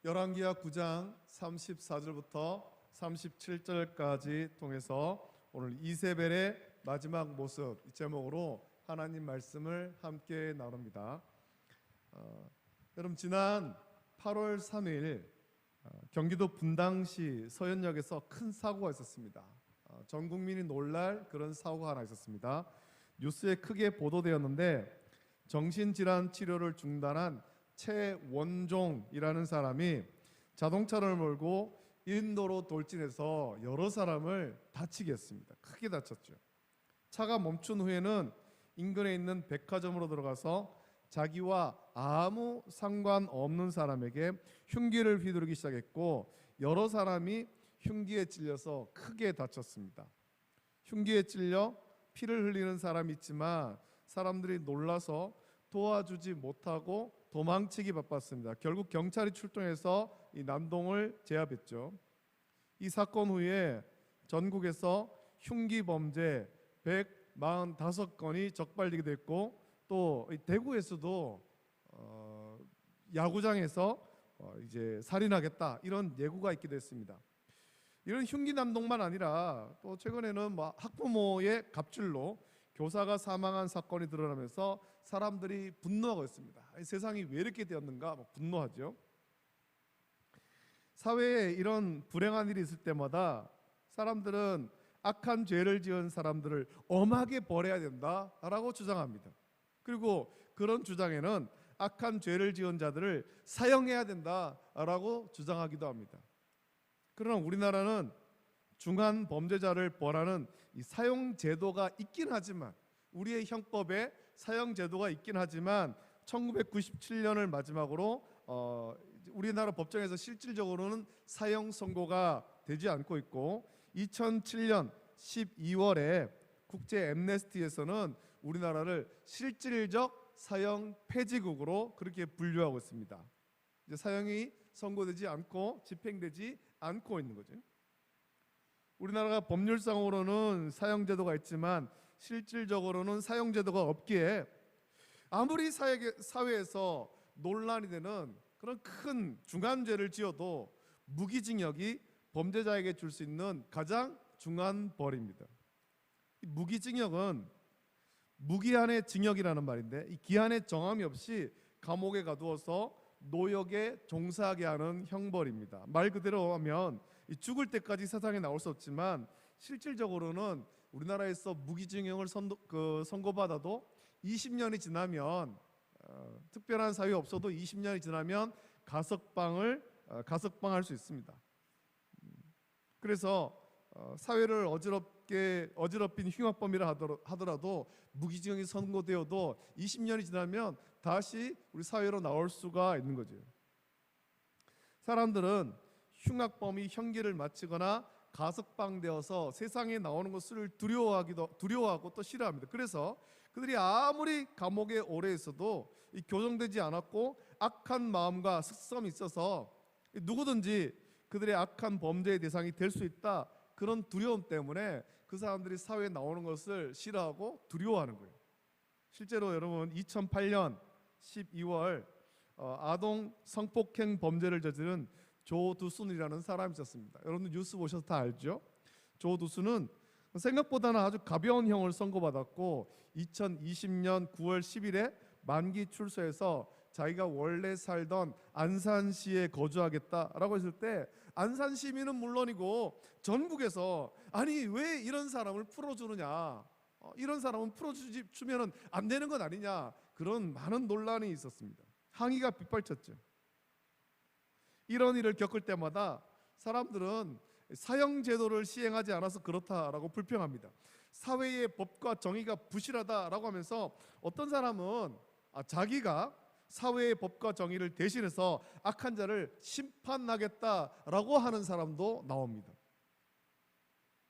열왕기하 9장 34절부터 37절까지 통해서 오늘 이세벨의 마지막 모습 이 제목으로 하나님 말씀을 함께 나눕니다. 여러분 지난 8월 3일 경기도 분당시 서현역에서 큰 사고가 있었습니다. 전 국민이 놀랄 그런 사고가 하나 있었습니다. 뉴스에 크게 보도되었는데 정신질환 치료를 중단한 최원종이라는 사람이 자동차를 몰고 인도로 돌진해서 여러 사람을 다치게 했습니다. 크게 다쳤죠. 차가 멈춘 후에는 인근에 있는 백화점으로 들어가서 자기와 아무 상관없는 사람에게 흉기를 휘두르기 시작했고 여러 사람이 흉기에 찔려서 크게 다쳤습니다. 흉기에 찔려 피를 흘리는 사람이 있지만 사람들이 놀라서 도와주지 못하고 도망치기 바빴습니다. 결국 경찰이 출동해서 이 남동을 제압했죠. 이 사건 후에 전국에서 흉기 범죄 145건이 적발되게 됐고 또 대구에서도 야구장에서 이제 살인하겠다 이런 예고가 있기도 했습니다. 이런 흉기 남동만 아니라 또 최근에는 학부모의 갑질로 교사가 사망한 사건이 드러나면서 사람들이 분노하고 있습니다. 세상이 왜 이렇게 되었는가 분노하죠. 사회에 이런 불행한 일이 있을 때마다 사람들은 악한 죄를 지은 사람들을 엄하게 벌해야 된다라고 주장합니다. 그리고 그런 주장에는 악한 죄를 지은 자들을 사형해야 된다라고 주장하기도 합니다. 그러나 우리나라는 중한 범죄자를 벌하는 이 사형 제도가 있긴 하지만 우리의 형법에 사형 제도가 있긴 하지만 1997년을 마지막으로 우리나라 법정에서 실질적으로는 사형 선고가 되지 않고 있고 2007년 12월에 국제 앰네스티에서는 우리나라를 실질적 사형 폐지국으로 그렇게 분류하고 있습니다. 이제 사형이 선고되지 않고 집행되지 않고 있는 거죠. 우리나라가 법률상으로는 사형제도가 있지만 실질적으로는 사형제도가 없기에 아무리 사회에서 논란이 되는 그런 큰 중한죄를 지어도 무기징역이 범죄자에게 줄 수 있는 가장 중한 벌입니다. 무기징역은 무기한의 징역이라는 말인데 이 기한의 정함이 없이 감옥에 가두어서 노역에 종사하게 하는 형벌입니다. 말 그대로 하면 죽을 때까지 세상에 나올 수 없지만 실질적으로는 우리나라에서 무기징역을 선고받아도 20년이 지나면 특별한 사유 없어도 20년이 지나면 가석방할 수 있습니다. 그래서 사회를 어지럽힌 흉악범이라 하더라도 무기징역이 선고되어도 20년이 지나면 다시 우리 사회로 나올 수가 있는 거죠. 사람들은 흉악범이 형기를 마치거나 가석방되어서 세상에 나오는 것을 두려워하고 또 싫어합니다. 그래서 그들이 아무리 감옥에 오래 있어도 교정되지 않았고 악한 마음과 습성이 있어서 누구든지 그들의 악한 범죄의 대상이 될 수 있다. 그런 두려움 때문에 그 사람들이 사회에 나오는 것을 싫어하고 두려워하는 거예요. 실제로 여러분 2008년 12월 아동 성폭행 범죄를 저지른 조두순이라는 사람이 있었습니다. 여러분들 뉴스 보셔서 다 알죠? 조두순은 생각보다는 아주 가벼운 형을 선고받았고 2020년 9월 10일에 만기 출소해서 자기가 원래 살던 안산시에 거주하겠다라고 했을 때 안산 시민은 물론이고 전국에서 아니 왜 이런 사람을 풀어주느냐, 이런 사람은 풀어주면 안 되는 것 아니냐, 그런 많은 논란이 있었습니다. 항의가 빗발쳤죠. 이런 일을 겪을 때마다 사람들은 사형제도를 시행하지 않아서 그렇다라고 불평합니다. 사회의 법과 정의가 부실하다라고 하면서 어떤 사람은 자기가 사회의 법과 정의를 대신해서 악한 자를 심판하겠다라고 하는 사람도 나옵니다.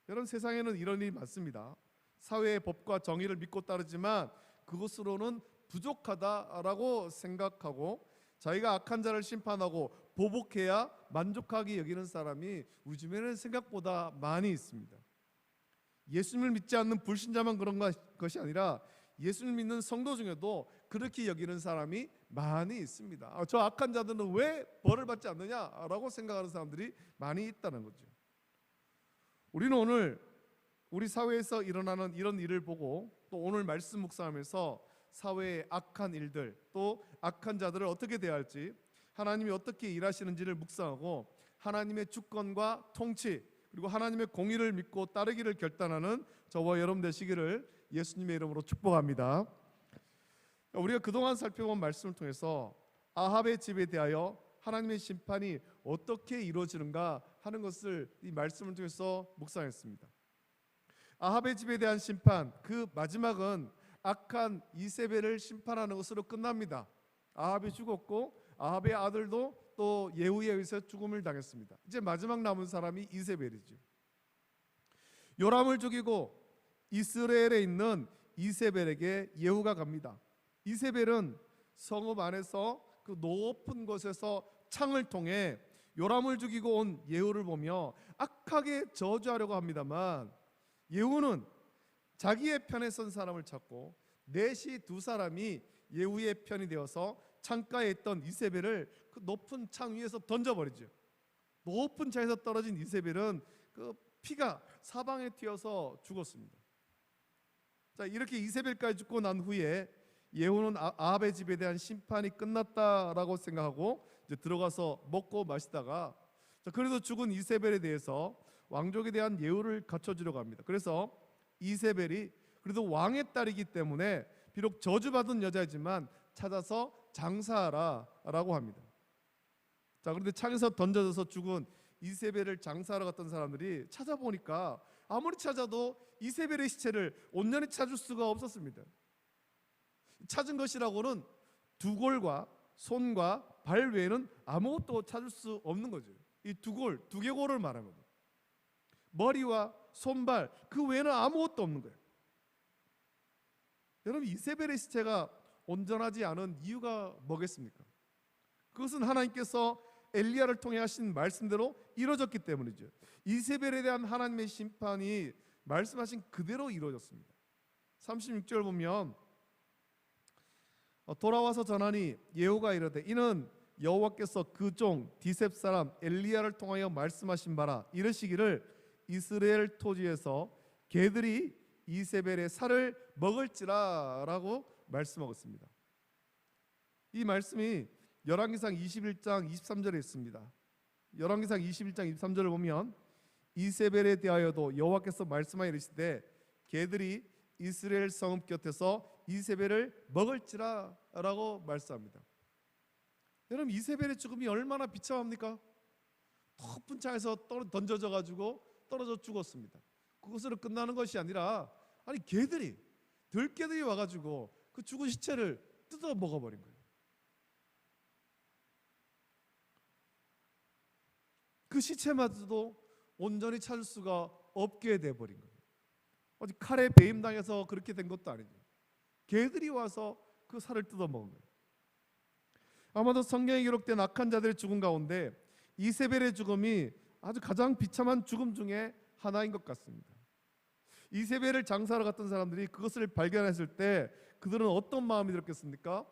여러분 세상에는 이런 일이 많습니다. 사회의 법과 정의를 믿고 따르지만 그것으로는 부족하다라고 생각하고 자기가 악한 자를 심판하고 보복해야 만족하게 여기는 사람이 우리 주변에는 생각보다 많이 있습니다. 예수님을 믿지 않는 불신자만 그런 것이 아니라 예수님을 믿는 성도 중에도 그렇게 여기는 사람이 많이 있습니다. 저 악한 자들은 왜 벌을 받지 않느냐라고 생각하는 사람들이 많이 있다는 거죠. 우리는 오늘 우리 사회에서 일어나는 이런 일을 보고 또 오늘 말씀 묵상하면서 사회의 악한 일들 또 악한 자들을 어떻게 대할지, 하나님이 어떻게 일하시는지를 묵상하고 하나님의 주권과 통치 그리고 하나님의 공의를 믿고 따르기를 결단하는 저와 여러분 되시기를 예수님의 이름으로 축복합니다. 우리가 그동안 살펴본 말씀을 통해서 아합의 집에 대하여 하나님의 심판이 어떻게 이루어지는가 하는 것을 이 말씀을 통해서 묵상했습니다. 아합의 집에 대한 심판, 그 마지막은 악한 이세벨을 심판하는 것으로 끝납니다. 아합이 죽었고 아합의 아들도 또 예후에 의해서 죽음을 당했습니다. 이제 마지막 남은 사람이 이세벨이죠. 요람을 죽이고 이스라엘에 있는 이세벨에게 예후가 갑니다. 이세벨은 성읍 안에서 그 높은 곳에서 창을 통해 요람을 죽이고 온 예후를 보며 악하게 저주하려고 합니다만, 예후는 자기의 편에 선 사람을 찾고 넷이 두 사람이 예후의 편이 되어서 창가에 있던 이세벨을 그 높은 창 위에서 던져버리죠. 높은 창에서 떨어진 이세벨은 그 피가 사방에 튀어서 죽었습니다. 자, 이렇게 이세벨까지 죽고 난 후에 예후는 아합의 집에 대한 심판이 끝났다라고 생각하고 이제 들어가서 먹고 마시다가, 그래도 죽은 이세벨에 대해서 왕족에 대한 예우를 갖춰주려고 합니다. 그래서 이세벨이 그래도 왕의 딸이기 때문에 비록 저주받은 여자이지만 찾아서 장사하라라고 합니다. 자, 그런데 창에서 던져져서 죽은 이세벨을 장사하러 갔던 사람들이 찾아보니까 아무리 찾아도 이세벨의 시체를 온전히 찾을 수가 없었습니다. 찾은 것이라고는 두골과 손과 발 외에는 아무것도 찾을 수 없는 거죠. 이 두골, 두개골을 말하는 겁니다. 머리와 손발 그 외에는 아무것도 없는 거예요. 여러분, 이세벨의 시체가 온전하지 않은 이유가 뭐겠습니까? 그것은 하나님께서 엘리야를 통해 하신 말씀대로 이루어졌기 때문이죠. 이세벨에 대한 하나님의 심판이 말씀하신 그대로 이루어졌습니다. 36절 보면 돌아와서 전하니 예후가 이르되 이는 여호와께서 그 종 디셉 사람 엘리야를 통하여 말씀하신 바라 이르시기를 이스라엘 토지에서 개들이 이세벨의 살을 먹을지라라고 말씀하셨습니다. 이 말씀이 열왕기상 21장 23절에 있습니다. 열왕기상 21장 23절을 보면 이세벨에 대하여도 여호와께서 말씀하여 이르시되 개들이 이스라엘 성읍 곁에서 이세벨을 먹을지라라고 말씀합니다. 여러분, 이세벨의 죽음이 얼마나 비참합니까? 높은 창에서 던져져 가지고 떨어져 죽었습니다. 그것으로 끝나는 것이 아니라 개들이 들개들이 와가지고 그 죽은 시체를 뜯어 먹어버린 거예요. 그 시체마저도 온전히 찾을 수가 없게 돼버린 거예요. 어디 칼에 배임당해서 그렇게 된 것도 아니죠. 개들이 와서 그 살을 뜯어 먹은 거예요. 아마도 성경에 기록된 악한 자들의 죽음 가운데 이세벨의 죽음이 아주 가장 비참한 죽음 중에 하나인 것 같습니다. 이세벨을 장사하러 갔던 사람들이 그것을 발견했을 때 그들은 어떤 마음이 들었겠습니까?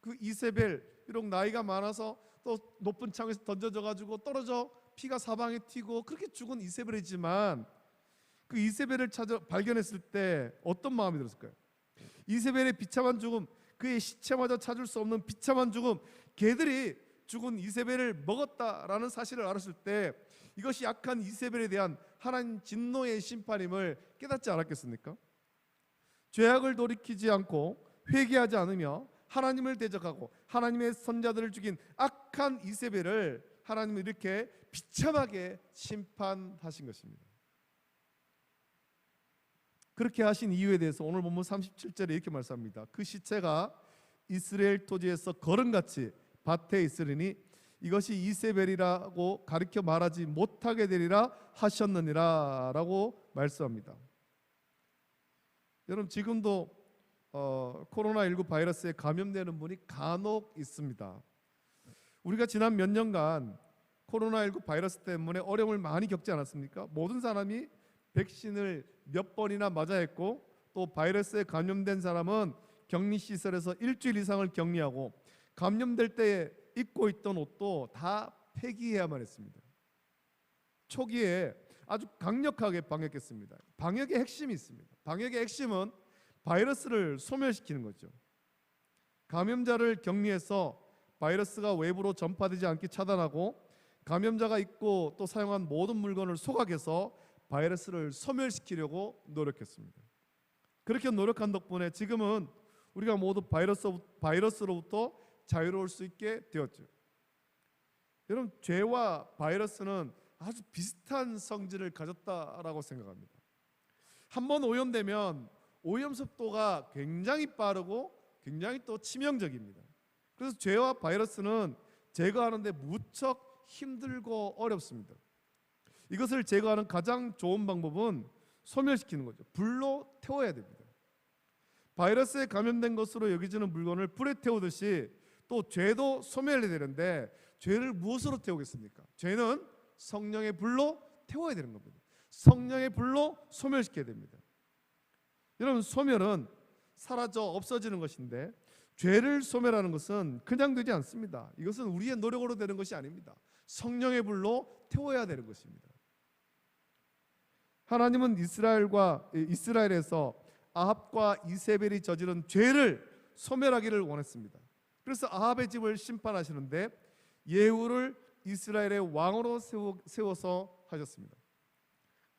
그 이세벨, 비록 나이가 많아서 또 높은 창에서 던져져 가지고 떨어져 피가 사방에 튀고 그렇게 죽은 이세벨이지만 그 이세벨을 발견했을 때 어떤 마음이 들었을까요? 이세벨의 비참한 죽음, 그의 시체마저 찾을 수 없는 비참한 죽음, 개들이 죽은 이세벨을 먹었다라는 사실을 알았을 때 이것이 약한 이세벨에 대한 하나님 진노의 심판임을 깨닫지 않았겠습니까? 죄악을 돌이키지 않고 회개하지 않으며 하나님을 대적하고 하나님의 선자들을 죽인 악한 이세벨을 하나님은 이렇게 비참하게 심판하신 것입니다. 그렇게 하신 이유에 대해서 오늘 본문 37절에 이렇게 말씀합니다. 그 시체가 이스라엘 토지에서 거름같이 밭에 있으리니 이것이 이세벨이라고 가르쳐 말하지 못하게 되리라 하셨느니라 라고 말씀합니다. 여러분, 지금도 코로나19 바이러스에 감염되는 분이 간혹 있습니다. 우리가 지난 몇 년간 코로나19 바이러스 때문에 어려움을 많이 겪지 않았습니까? 모든 사람이 백신을 몇 번이나 맞아야 했고 또 바이러스에 감염된 사람은 격리 시설에서 일주일 이상을 격리하고 감염될 때 입고 있던 옷도 다 폐기해야만 했습니다. 초기에 아주 강력하게 방역했습니다. 방역의 핵심이 있습니다. 방역의 핵심은 바이러스를 소멸시키는 거죠. 감염자를 격리해서 바이러스가 외부로 전파되지 않게 차단하고 감염자가 입고 또 사용한 모든 물건을 소각해서 바이러스를 소멸시키려고 노력했습니다. 그렇게 노력한 덕분에 지금은 우리가 모두 바이러스로부터 자유로울 수 있게 되었죠. 여러분, 죄와 바이러스는 아주 비슷한 성질을 가졌다라고 생각합니다. 한번 오염되면 오염 속도가 굉장히 빠르고 굉장히 또 치명적입니다. 그래서 죄와 바이러스는 제거하는데 무척 힘들고 어렵습니다. 이것을 제거하는 가장 좋은 방법은 소멸시키는 거죠. 불로 태워야 됩니다. 바이러스에 감염된 것으로 여겨지는 물건을 불에 태우듯이 또 죄도 소멸해야 되는데 죄를 무엇으로 태우겠습니까? 죄는 성령의 불로 태워야 되는 겁니다. 성령의 불로 소멸시켜야 됩니다. 여러분, 소멸은 사라져 없어지는 것인데 죄를 소멸하는 것은 그냥 되지 않습니다. 이것은 우리의 노력으로 되는 것이 아닙니다. 성령의 불로 태워야 되는 것입니다. 하나님은 이스라엘에서 아합과 이세벨이 저지른 죄를 소멸하기를 원했습니다. 그래서 아합의 집을 심판하시는데 예후를 이스라엘의 왕으로 세워서 하셨습니다.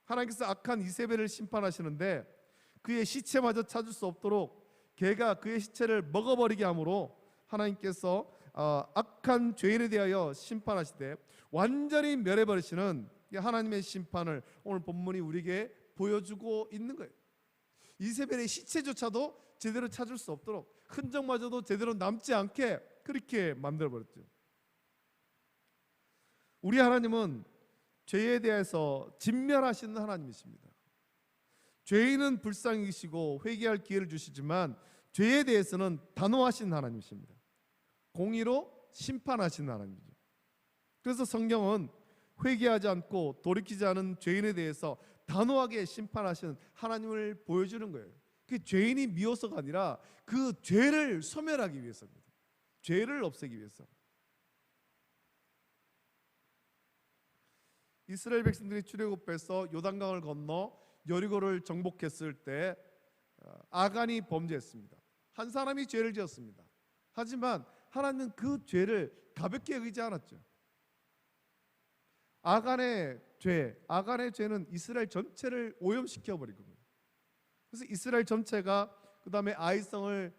하나님께서 악한 이세벨을 심판하시는데 그의 시체마저 찾을 수 없도록 개가 그의 시체를 먹어버리게 함으로 하나님께서 악한 죄인에 대하여 심판하시되 완전히 멸해버리시는 하나님의 심판을 오늘 본문이 우리에게 보여주고 있는 거예요. 이세벨의 시체조차도 제대로 찾을 수 없도록 흔적마저도 제대로 남지 않게 그렇게 만들어버렸죠. 우리 하나님은 죄에 대해서 진멸하시는 하나님이십니다. 죄인은 불쌍히 여기시고 회개할 기회를 주시지만 죄에 대해서는 단호하신 하나님이십니다. 공의로 심판하시는 하나님이죠. 그래서 성경은 회개하지 않고 돌이키지 않은 죄인에 대해서 단호하게 심판하시는 하나님을 보여주는 거예요. 그 죄인이 미워서가 아니라 그 죄를 소멸하기 위해서입니다. 죄를 없애기 위해서. 이스라엘 백성들이 출애굽해서 요단강을 건너 여리고를 정복했을 때 아간이 범죄했습니다. 한 사람이 죄를 지었습니다. 하지만 하나님은 그 죄를 가볍게 여기지 않았죠. 아간의 죄는 이스라엘 전체를 오염시켜 버린 겁니다. 그래서 이스라엘 전체가 그 다음에 아이성을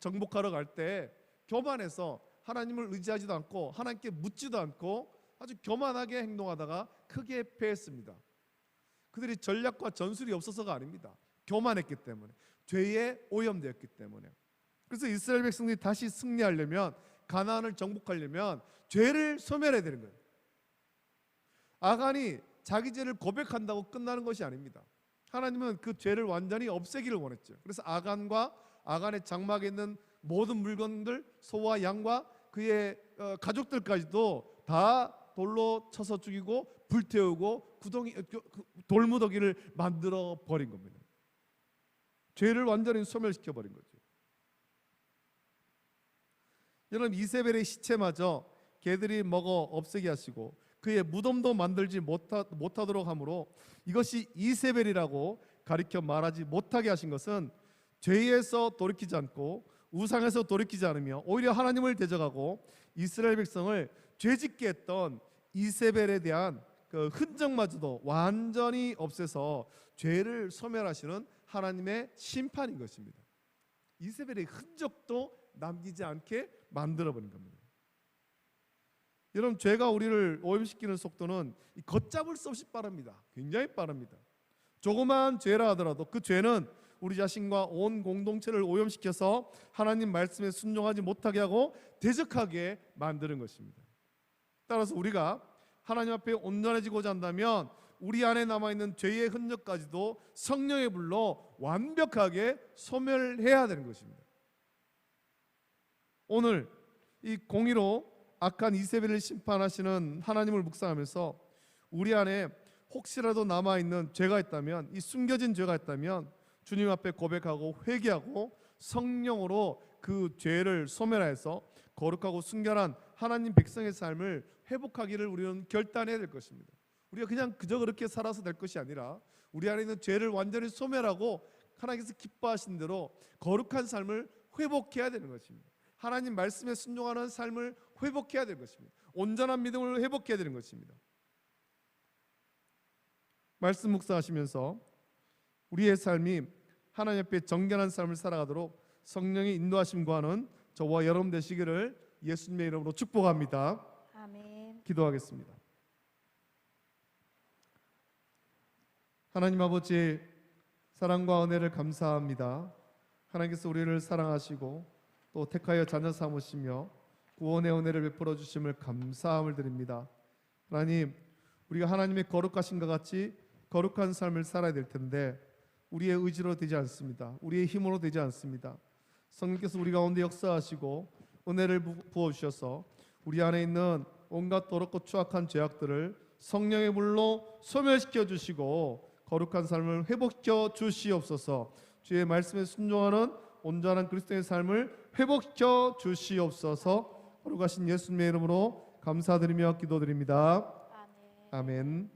정복하러 갈 때 교만해서 하나님을 의지하지도 않고 하나님께 묻지도 않고 아주 교만하게 행동하다가 크게 패했습니다. 그들이 전략과 전술이 없어서가 아닙니다. 교만했기 때문에, 죄에 오염되었기 때문에. 그래서 이스라엘 백성들이 다시 승리하려면, 가나안을 정복하려면 죄를 소멸해야 되는 거예요. 아간이 자기 죄를 고백한다고 끝나는 것이 아닙니다. 하나님은 그 죄를 완전히 없애기를 원했죠. 그래서 아간의 장막에 있는 모든 물건들, 소와 양과 그의 가족들까지도 다 돌로 쳐서 죽이고 불태우고 돌무더기를 만들어 버린 겁니다. 죄를 완전히 소멸시켜 버린 거죠. 여러분, 이세벨의 시체마저 개들이 먹어 없애게 하시고 그의 무덤도 만들지 못하도록 함으로 이것이 이세벨이라고 가리켜 말하지 못하게 하신 것은 죄에서 돌이키지 않고 우상에서 돌이키지 않으며 오히려 하나님을 대적하고 이스라엘 백성을 죄짓게 했던 이세벨에 대한 그 흔적마저도 완전히 없애서 죄를 소멸하시는 하나님의 심판인 것입니다. 이세벨의 흔적도 남기지 않게 만들어버린 겁니다. 여러분, 죄가 우리를 오염시키는 속도는 걷잡을 수 없이 빠릅니다. 굉장히 빠릅니다. 조그마한 죄라 하더라도 그 죄는 우리 자신과 온 공동체를 오염시켜서 하나님 말씀에 순종하지 못하게 하고 대적하게 만드는 것입니다. 따라서 우리가 하나님 앞에 온전해지고자 한다면 우리 안에 남아있는 죄의 흔적까지도 성령의 불로 완벽하게 소멸해야 되는 것입니다. 오늘 이 공의로 악한 이세벨을 심판하시는 하나님을 묵상하면서 우리 안에 혹시라도 남아있는 죄가 있다면, 이 숨겨진 죄가 있다면 주님 앞에 고백하고 회개하고 성령으로 그 죄를 소멸하여서 거룩하고 순결한 하나님 백성의 삶을 회복하기를 우리는 결단해야 될 것입니다. 우리가 그냥 그저 그렇게 살아서 될 것이 아니라 우리 안에 있는 죄를 완전히 소멸하고 하나님께서 기뻐하신 대로 거룩한 삶을 회복해야 되는 것입니다. 하나님 말씀에 순종하는 삶을 회복해야 되는 것입니다. 온전한 믿음을 회복해야 되는 것입니다. 말씀 묵상하시면서 우리의 삶이 하나님 앞에 정결한 삶을 살아가도록 성령의 인도하심과는 저와 여러분 되시기를 예수님의 이름으로 축복합니다. 아멘. 기도하겠습니다. 하나님 아버지, 사랑과 은혜를 감사합니다. 하나님께서 우리를 사랑하시고 또 택하여 자녀 삼으시며 구원의 은혜를 베풀어 주심을 감사함을 드립니다. 하나님, 우리가 하나님의 거룩하신것 같이 거룩한 삶을 살아야 될 텐데 우리의 의지로 되지 않습니다. 우리의 힘으로 되지 않습니다. 성령께서 우리 가운데 역사하시고 은혜를 부어주셔서 우리 안에 있는 온갖 더럽고 추악한 죄악들을 성령의 물로 소멸시켜 주시고 거룩한 삶을 회복시켜 주시옵소서. 주의 말씀에 순종하는 온전한 그리스도의 삶을 회복시켜 주시옵소서. 거룩하신 예수님의 이름으로 감사드리며 기도드립니다. 아멘. 아멘.